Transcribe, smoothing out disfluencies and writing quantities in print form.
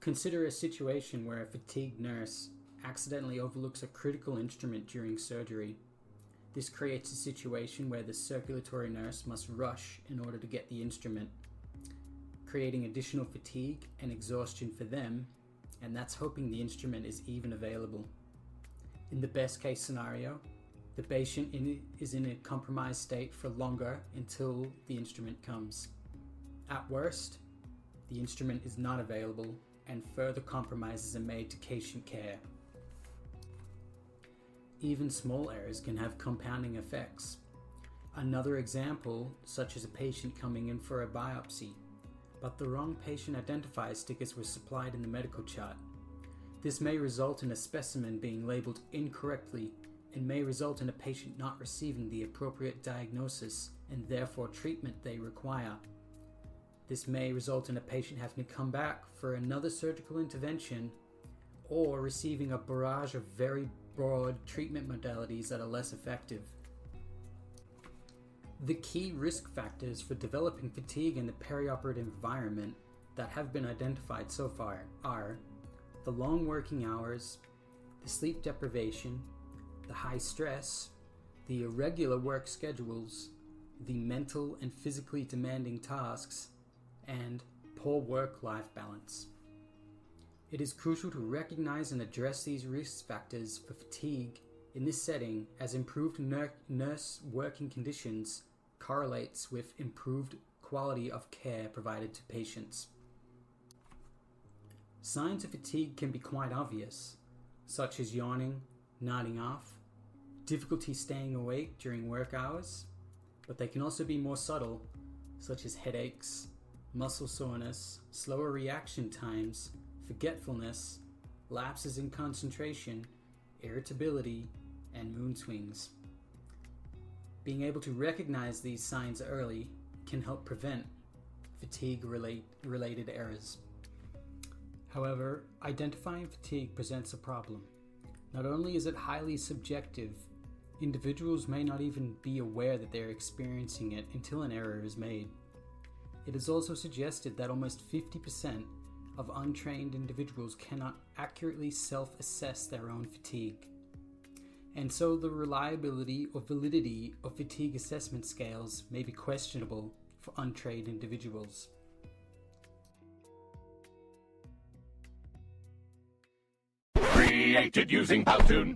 Consider a situation where a fatigued nurse accidentally overlooks a critical instrument during surgery. This creates a situation where the circulatory nurse must rush in order to get the instrument, creating additional fatigue and exhaustion for them, and that's hoping the instrument is even available. In the best case scenario, the patient is in a compromised state for longer until the instrument comes. At worst, the instrument is not available and further compromises are made to patient care. Even small errors can have compounding effects. Another example, such as a patient coming in for a biopsy, but the wrong patient identifier stickers were supplied in the medical chart. This may result in a specimen being labeled incorrectly and may result in a patient not receiving the appropriate diagnosis and therefore treatment they require. This may result in a patient having to come back for another surgical intervention or receiving a barrage of very broad treatment modalities that are less effective. The key risk factors for developing fatigue in the perioperative environment that have been identified so far are the long working hours, the sleep deprivation, the high stress, the irregular work schedules, the mental and physically demanding tasks, and poor work-life balance. It is crucial to recognize and address these risk factors for fatigue in this setting, as improved nurse working conditions correlates with improved quality of care provided to patients. Signs of fatigue can be quite obvious, such as yawning, nodding off, difficulty staying awake during work hours, but they can also be more subtle, such as headaches, muscle soreness, slower reaction times, forgetfulness, lapses in concentration, irritability, and mood swings. Being able to recognize these signs early can help prevent fatigue-related errors. However, identifying fatigue presents a problem. Not only is it highly subjective, individuals may not even be aware that they're experiencing it until an error is made. It is also suggested that almost 50% of untrained individuals cannot accurately self-assess their own fatigue. And so the reliability or validity of fatigue assessment scales may be questionable for untrained individuals. Created using Powtoon.